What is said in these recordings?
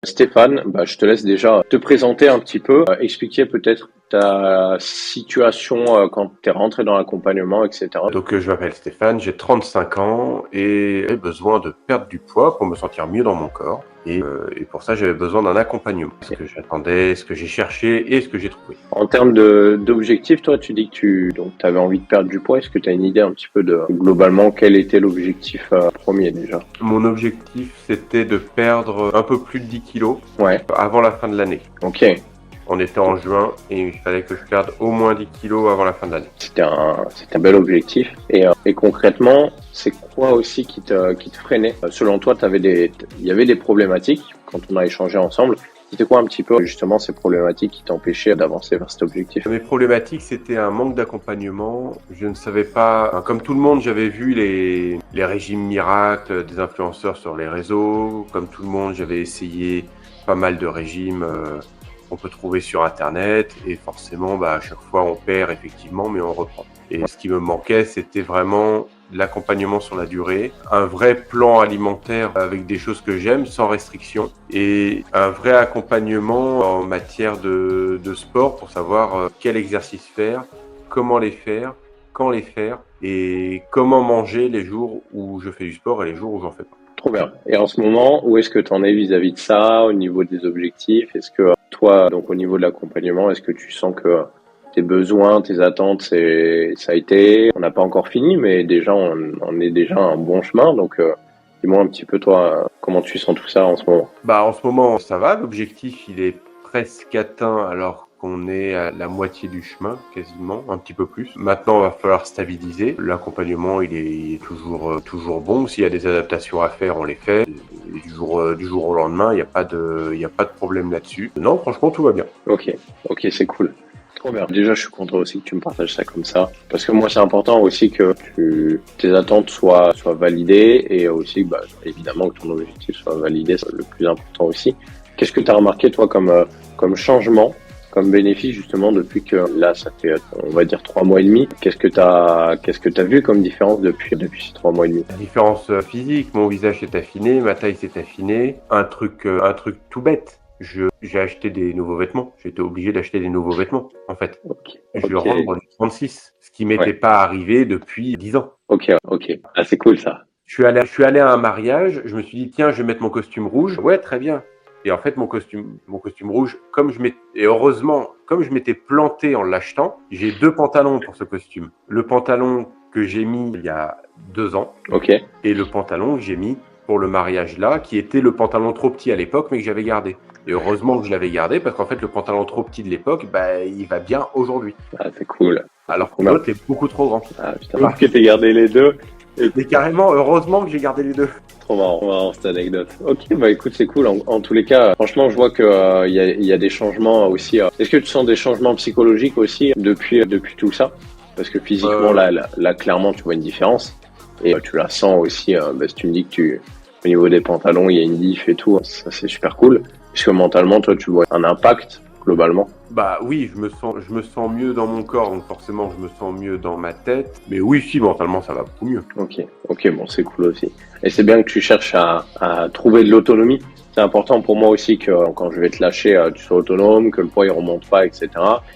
Stéphane, je te laisse déjà te présenter un petit peu, expliquer peut-être ta situation quand tu es rentré dans l'accompagnement, etc. Donc, je m'appelle Stéphane, j'ai 35 ans et j'ai besoin de perdre du poids pour me sentir mieux dans mon corps. Et pour ça, j'avais besoin d'un accompagnement. Ce que j'attendais, ce que j'ai cherché et ce que j'ai trouvé. En termes d'objectifs, toi, tu dis que tu avais envie de perdre du poids. Est-ce que tu as une idée un petit peu de globalement quel était l'objectif premier déjà? Mon objectif, c'était de perdre un peu plus de 10 kilos Ouais, avant la fin de l'année. ok. On était en juin et il fallait que je perde au moins 10 kilos avant la fin de l'année. C'était un bel objectif. Et concrètement, c'est quoi aussi qui te freinait? Selon toi, il y avait des problématiques quand on a échangé ensemble. C'était quoi un petit peu justement ces problématiques qui t'empêchaient d'avancer vers cet objectif? Mes problématiques, c'était un manque d'accompagnement. Je ne savais pas, comme tout le monde, j'avais vu les régimes miracles des influenceurs sur les réseaux. Comme tout le monde, j'avais essayé pas mal de régimes qu'on peut trouver sur Internet. Et forcément, à chaque fois, on perd effectivement, mais on reprend. Et ce qui me manquait, c'était vraiment l'accompagnement sur la durée, un vrai plan alimentaire avec des choses que j'aime sans restriction et un vrai accompagnement en matière de sport pour savoir quel exercice faire, comment les faire, quand les faire et comment manger les jours où je fais du sport et les jours où j'en fais pas. Trop bien. Et en ce moment, où est-ce que tu en es vis-à-vis de ça, au niveau des objectifs? Est-ce que toi, donc au niveau de l'accompagnement, est-ce que tu sens que tes besoins, tes attentes, ça a été, on n'a pas encore fini, mais déjà, on est déjà à un bon chemin. Donc, dis-moi un petit peu, toi, comment tu sens tout ça en ce moment? En ce moment, ça va. L'objectif, il est presque atteint alors qu'on est à la moitié du chemin, quasiment, un petit peu plus. Maintenant, il va falloir stabiliser. L'accompagnement, il est toujours bon. S'il y a des adaptations à faire, on les fait. Et du jour au lendemain, il n'y a pas de problème là-dessus. Non, franchement, tout va bien. Ok, c'est cool. Trop bien. Déjà, je suis content aussi que tu me partages ça comme ça. Parce que moi, c'est important aussi que tes attentes soient validées et aussi, évidemment, que ton objectif soit validé, c'est le plus important aussi. Qu'est-ce que tu as remarqué, toi, comme changement, comme bénéfice, justement, depuis que là, ça fait, on va dire, 3 mois et demi. Qu'est-ce que t'as vu comme différence depuis ces 3 mois et demi? La différence physique, mon visage s'est affiné, ma taille s'est affinée. Un truc tout bête. J'ai acheté des nouveaux vêtements. J'ai été obligé d'acheter des nouveaux vêtements, en fait. Je rentre du 36, ce qui m'était pas arrivé depuis 10 ans. Ok. Ah, c'est cool, ça. Je suis allé à un mariage, je me suis dit, tiens, je vais mettre mon costume rouge. Ouais, très bien. Et en fait, mon costume rouge, heureusement, comme je m'étais planté en l'achetant, j'ai 2 pantalons pour ce costume. Le pantalon que j'ai mis il y a 2 ans. Ok. Et le pantalon que j'ai mis pour le mariage là, qui était le pantalon trop petit à l'époque, mais que j'avais gardé. Et heureusement que je l'avais gardé, parce qu'en fait, le pantalon trop petit de l'époque, il va bien aujourd'hui. Ah, c'est cool. Alors que l'autre est beaucoup trop grand. Ah, putain, que t'aies gardé les deux. Et carrément, heureusement que j'ai gardé les deux. Trop marrant cette anecdote. Ok, écoute, c'est cool. En tous les cas, franchement, je vois que il y a des changements aussi. Est-ce que tu sens des changements psychologiques aussi depuis tout ça? Parce que physiquement, là, clairement, tu vois une différence. Et tu la sens aussi. Si tu me dis que au niveau des pantalons, il y a une diff et tout, ça c'est super cool. Est-ce que mentalement, toi, tu vois un impact globalement? Oui, je me sens mieux dans mon corps, donc forcément je me sens mieux dans ma tête. Mais oui, si, mentalement ça va beaucoup mieux. Ok, bon, c'est cool aussi. Et c'est bien que tu cherches à trouver de l'autonomie. C'est important pour moi aussi que quand je vais te lâcher, tu sois autonome, que le poids il remonte pas, etc.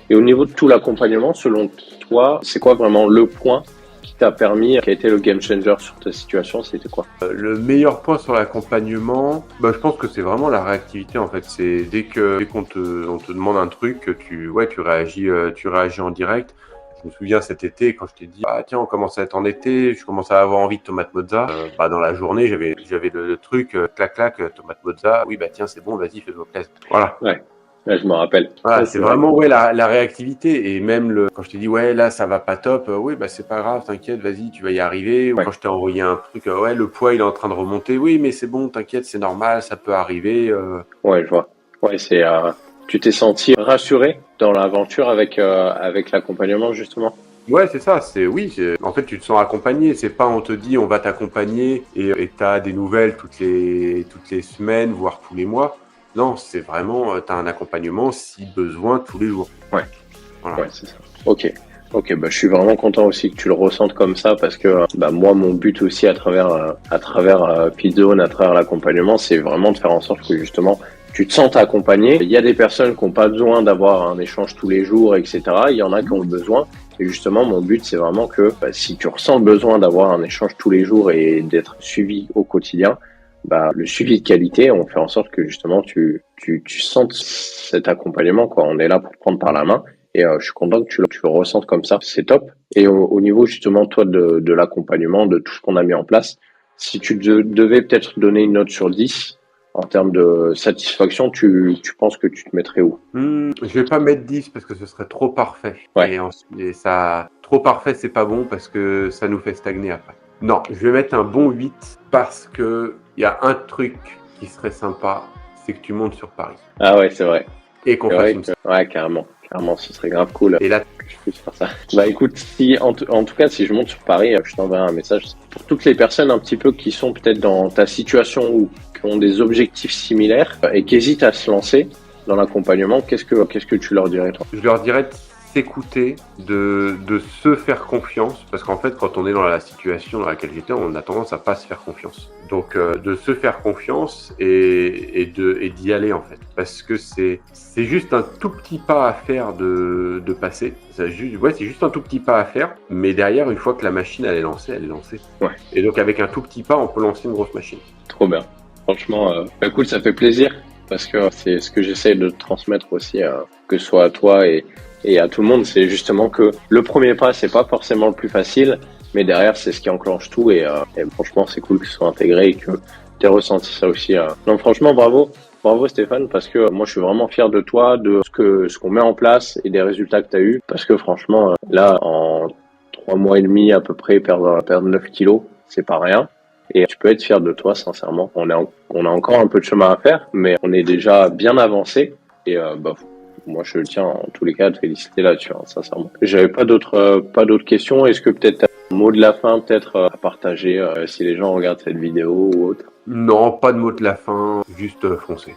Et au niveau de tout l'accompagnement, selon toi, c'est quoi vraiment le point qui t'a permis, qui a été le game changer sur ta situation? C'était quoi? Le meilleur point sur l'accompagnement, je pense que c'est vraiment la réactivité en fait. C'est dès qu'on te demande un truc, tu réagis en direct. Je me souviens cet été quand je t'ai dit tiens, on commence à être en été, je commence à avoir envie de tomate mozza. Dans la journée j'avais le truc clac tomate mozza. Oui tiens, c'est bon, vas-y, fais-toi plaisir. Voilà. Ouais, je me rappelle. Voilà, c'est vraiment la réactivité et même quand je t'ai dit là ça va pas top, c'est pas grave, t'inquiète, vas-y, tu vas y arriver. Ou quand je t'ai envoyé un truc, le poids il est en train de remonter, oui mais c'est bon, t'inquiète, c'est normal, ça peut arriver. Ouais, je vois. Ouais, tu t'es senti rassuré dans l'aventure avec l'accompagnement justement? Ouais, c'est ça, en fait tu te sens accompagné, c'est pas on te dit on va t'accompagner et t'as des nouvelles toutes les semaines, voire tous les mois. Non, c'est vraiment, t'as un accompagnement si besoin tous les jours. Ouais. Voilà. Ouais, c'est ça. Ok, je suis vraiment content aussi que tu le ressentes comme ça parce que moi, mon but aussi à travers Pizzone, à travers l'accompagnement, c'est vraiment de faire en sorte que justement tu te sens accompagné. Il y a des personnes qui n'ont pas besoin d'avoir un échange tous les jours, etc. Il y en a qui ont le besoin. Et justement, mon but, c'est vraiment que si tu ressens le besoin d'avoir un échange tous les jours et d'être suivi au quotidien, le suivi de qualité, on fait en sorte que justement tu sentes cet accompagnement, quoi. On est là pour te prendre par la main. Et je suis content que tu le ressentes comme ça, c'est top. Et au niveau justement, toi, de l'accompagnement, de tout ce qu'on a mis en place, si tu devais peut-être donner une note sur 10 en termes de satisfaction, tu penses que tu te mettrais où? Je vais pas mettre 10 parce que ce serait trop parfait. Ouais. Et ça, trop parfait, c'est pas bon parce que ça nous fait stagner après. Non, je vais mettre un bon 8 parce que il y a un truc qui serait sympa, c'est que tu montes sur Paris Ah ouais, c'est vrai. et qu'on C'est fasse vrai une. que, ouais, carrément. Carrément, ce serait grave cool Et là, que je puisse faire ça. Écoute, si, en tout cas, si je monte sur Paris, je t'enverrai un message. Pour toutes les personnes un petit peu qui sont peut-être dans ta situation ou qui ont des objectifs similaires et qui hésitent à se lancer dans l'accompagnement, qu'est-ce que tu leur dirais, toi? je leur dirais de s'écouter, de se faire confiance, parce qu'en fait, quand on est dans la situation dans laquelle j'étais, on a tendance à pas se faire confiance. Donc, de se faire confiance et d'y aller en fait, parce que c'est juste un tout petit pas à faire de passer. C'est juste un tout petit pas à faire, mais derrière, une fois que la machine elle est lancée, elle est lancée. Ouais. Et donc, avec un tout petit pas, on peut lancer une grosse machine. Trop bien. Franchement, écoute, ça fait plaisir parce que c'est ce que j'essaie de transmettre aussi, que ce soit à toi et à tout le monde. C'est justement que le premier pas, c'est pas forcément le plus facile, mais derrière, c'est ce qui enclenche tout. Et franchement, c'est cool que ce soit intégré et que tu aies ressenti ça aussi. Non, franchement, bravo. Bravo Stéphane, parce que moi je suis vraiment fier de toi, de ce qu'on met en place et des résultats que tu as eu. Parce que franchement, là, en 3 mois et demi à peu près, perdre 9 kilos, c'est pas rien. Et tu peux être fier de toi, sincèrement. On a encore un peu de chemin à faire, mais on est déjà bien avancé. Et moi, je tiens en tous les cas à te féliciter là-dessus, sincèrement. J'avais pas d'autres questions. Est-ce que peut-être t'as un mot de la fin, peut-être à partager si les gens regardent cette vidéo ou autre? Non, pas de mot de la fin, juste foncer.